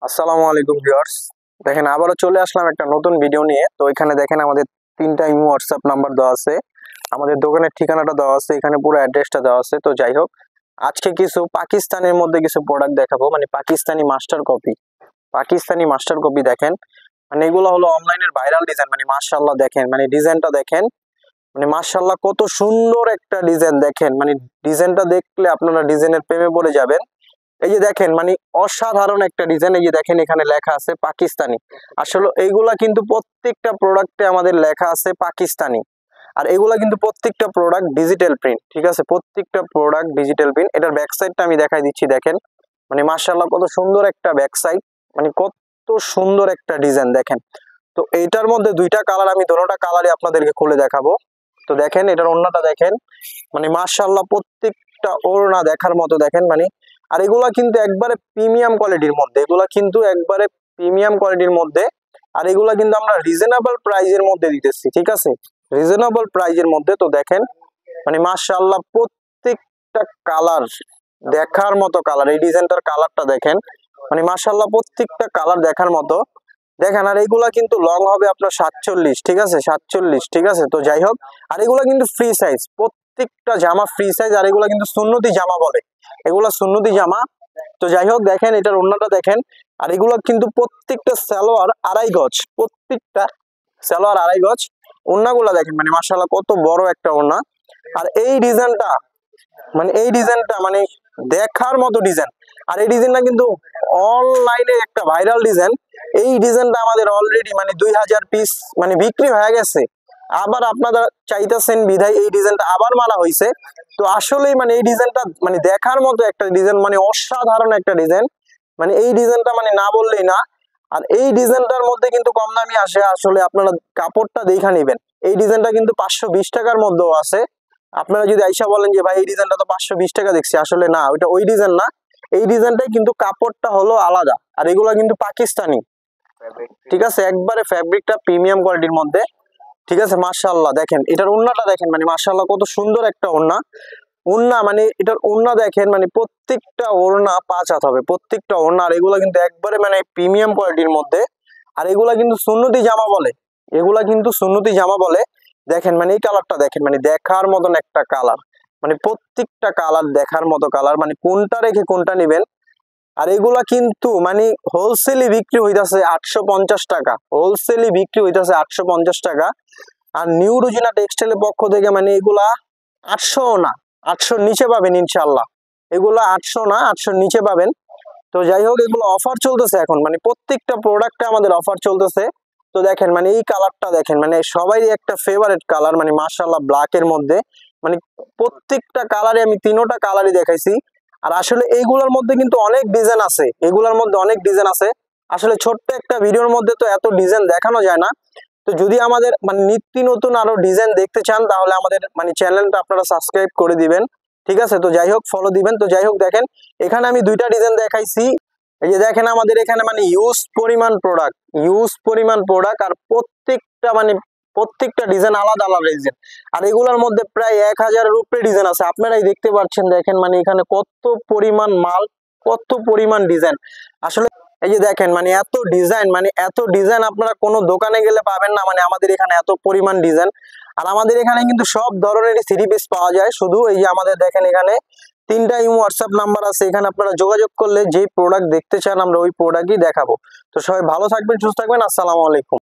আসসালামু আলাইকুম ভিউয়ার্স। দেখেন আবারও চলে আসলাম একটা নতুন ভিডিও নিয়ে। তো এখানে দেখেন আমাদের তিনটা ইমো হোয়াটসঅ্যাপ নাম্বার দেওয়া আছে, আমাদের দোকানের ঠিকানাটা দেওয়া আছে, এখানে পুরো অ্যাড্রেসটা দেওয়া আছে। তো যাই হোক, আজকে কিছু পাকিস্তানের মধ্যে কিছু প্রোডাক্ট দেখাবো, মানে পাকিস্তানি মাস্টার কপি দেখেন, মানে এগুলো হলো অনলাইনের ভাইরাল ডিজাইন। মানে মাশাআল্লাহ দেখেন, মানে ডিজাইনটা দেখেন, মানে মাশাআল্লাহ কত সুন্দর একটা ডিজাইন দেখেন। মানে ডিজাইনটা দেখলে আপনারা ডিজাইনের প্রেমে পড়ে যাবেন। এই যে দেখেন, মানে অসাধারণ একটা ডিজাইন। এই যে দেখেন এখানে লেখা আছে পাকিস্তানি। আসলে এইগুলা কিন্তু প্রত্যেকটা প্রোডাক্টে আমাদের লেখা আছে পাকিস্তানি, আর এগুলা কিন্তু প্রত্যেকটা প্রোডাক্ট ডিজিটাল প্রিন্ট। ঠিক আছে, প্রত্যেকটা প্রোডাক্ট ডিজিটাল প্রিন্ট। এটার ব্যাক সাইডটা আমি দেখাই দিচ্ছি, দেখেন মানে মাশাআল্লাহ কত সুন্দর একটা ব্যাক সাইড, মানে কত সুন্দর একটা ডিজাইন দেখেন। তো এইটার মধ্যে দুইটা কালার, আমি দুটোটা কালারই আপনাদেরকে খুলে দেখাবো। তো দেখেন এটার ওড়নাটা দেখেন, মানে মাশাআল্লাহ প্রত্যেকটা ওড়না দেখার মতো দেখেন। মানে আর এগুলা কিন্তু একবারে প্রিমিয়াম কোয়ালিটির মধ্যে, আর এগুলা কিন্তু আমরা রিজনেবল প্রাইজের মধ্যে দিতেছি। ঠিক আছে, রিজনেবল প্রাইজের মধ্যে। তো দেখেন মানে মাশাআল্লাহ প্রত্যেকটা কালার দেখার মতো কালার। এই ডিজাইনটার কালারটা দেখেন, মানে মাশাআল্লাহ প্রত্যেকটা কালার দেখার মতো দেখেন। আর এগুলা কিন্তু লং হবে আপনার 47, ঠিক আছে 47, ঠিক আছে। তো যাই হোক, আর এগুলা কিন্তু ফ্রি সাইজ, প্রত্যেকটা জামা ফ্রি সাইজ। আর এগুলা কিন্তু সুন্নতি জামা বলে, এগুলা সুন্নতি জামা। তো যাই হোক দেখেন এটার ওড়নাটা দেখেন, আর এগুলো কিন্তু প্রত্যেকটা সালোয়ার 2.5 গজ, প্রত্যেকটা সালোয়ার 2.5 গজ। ওড়নাগুলা দেখেন, মানে মাশাআল্লাহ কত বড় একটা ওড়না। আর এই ডিজাইনটা মানে দেখার মতো ডিজাইন। আর এই ডিজাইনটা কিন্তু অনলাইনে একটা ভাইরাল ডিজাইন। এই ডিজাইনটা আমাদের অলরেডি মানে 2000 পিস মানে বিক্রি হয়ে গেছে। আবার আপনারা চাইতেছেন বিধায় এই ডিজাইনটা আবার মারা হয়েছে। তো আসলেই মানে এই ডিজাইনটা মানে দেখার মতো একটা ডিজাইন, মানে অসাধারণ একটা ডিজাইন। মানে এই ডিজাইনটা মানে না বললেই না। আর এই ডিজাইনটার মধ্যে কিন্তু কম দামি আসে, আসলে আপনারা কাপড়টা দেখা নেবেন। এই ডিজাইনটা কিন্তু 520 টাকার মধ্যেও আছে। আপনারা যদি আইসা বলেন যে ভাই এই ডিজাইনটা তো 520 টাকা দেখছি, আসলে না, ওইটা ওই ডিজাইন না। এই ডিজাইনটাই কিন্তু কাপড়টা হলো আলাদা। আর এগুলো কিন্তু পাকিস্তানি, ঠিক আছে, একবারে ফ্যাব্রিকটা প্রিমিয়াম কোয়ালিটির মধ্যে। ঠিক আছে, মাশাআল্লাহ দেখেন এটার ওড়নাটা দেখেন, মানে মাশাআল্লাহ কত সুন্দর একটা ওড়না মানে এটার ওড়না দেখেন, মানে প্রত্যেকটা ওড়না 5 হাত হবে, প্রত্যেকটা ওড়না। আর এগুলা কিন্তু একবারে মানে প্রিমিয়াম কোয়ালিটির মধ্যে। আর এগুলা কিন্তু সুন্নতি জামা বলে, দেখেন মানে এই কালারটা দেখেন, মানে দেখার মতন একটা কালার, মানে প্রত্যেকটা কালার দেখার মতো কালার, মানে কোনটা রেখে কোনটা নেবেন। আর এগুলা কিন্তু মানে হোলসেলে বিক্রি হইতাছে 850 টাকা, আর নিউ রুজিনা টেক্সটাইলের পক্ষ থেকে মানে এগুলা 800 না, 800 নিচে পাবেন ইনশাল্লাহ। এগুলা 800 না, 800 নিচে পাবেন। তো যাই হোক, এগুলো অফার চলতেছে এখন, মানে প্রত্যেকটা প্রোডাক্টে আমাদের অফার চলতেছে। তো দেখেন মানে এই কালারটা দেখেন, মানে সবারই একটা ফেভারিট কালার, মানে মাশাআল্লাহ ব্ল্যাকের মধ্যে। মানে প্রত্যেকটা কালারে আমি তিনোটা কালারই দেখাইছি। আর আসলে এইগুলোর মধ্যে কিন্তু অনেক ডিজাইন আছে, আসলে ছোট্ট একটা ভিডিওর মধ্যে তো এত ডিজাইন দেখানো যায় না। তো যদি আমাদের মানে নিত্য নতুন আরো ডিজাইন দেখতে চান, তাহলে আমাদের মানে চ্যানেলটা আপনারা সাবস্ক্রাইব করে দিবেন। ঠিক আছে, তো যাই হোক ফলো দিবেন। তো যাই হোক দেখেন এখানে আমি দুইটা ডিজাইন দেখাইছি। এই যে দেখেন আমাদের এখানে মানে ইউজ পরিমাণ প্রোডাক্ট, আর প্রত্যেকটা ডিজাইন আলাদা আলাদা ডিজাইন। আর এগুলোর মধ্যে প্রায় 1000-এর উপরে ডিজাইন আছে, আপনারাই দেখতে পাচ্ছেন। দেখেন মানে এখানে কত পরিমাণ মাল, কত পরিমাণ ডিজাইন। আসলে এই যে দেখেন মানে এত ডিজাইন আপনারা কোনো দোকানে গেলে পাবেন না, মানে আমাদের এখানে এত পরিমাণ ডিজাইন। আর আমাদের এখানে কিন্তু সব ধরনের থ্রি পিস পাওয়া যায়। শুধু এই যে আমাদের দেখেন এখানে তিনটা ইমো হোয়াটসঅ্যাপ নাম্বার আছে, এখানে আপনারা যোগাযোগ করলে যে প্রোডাক্ট দেখতে চান আমরা ওই প্রোডাক্টই দেখাবো। তো সবাই ভালো থাকবেন, সুস্থ থাকবেন, আসসালামু আলাইকুম।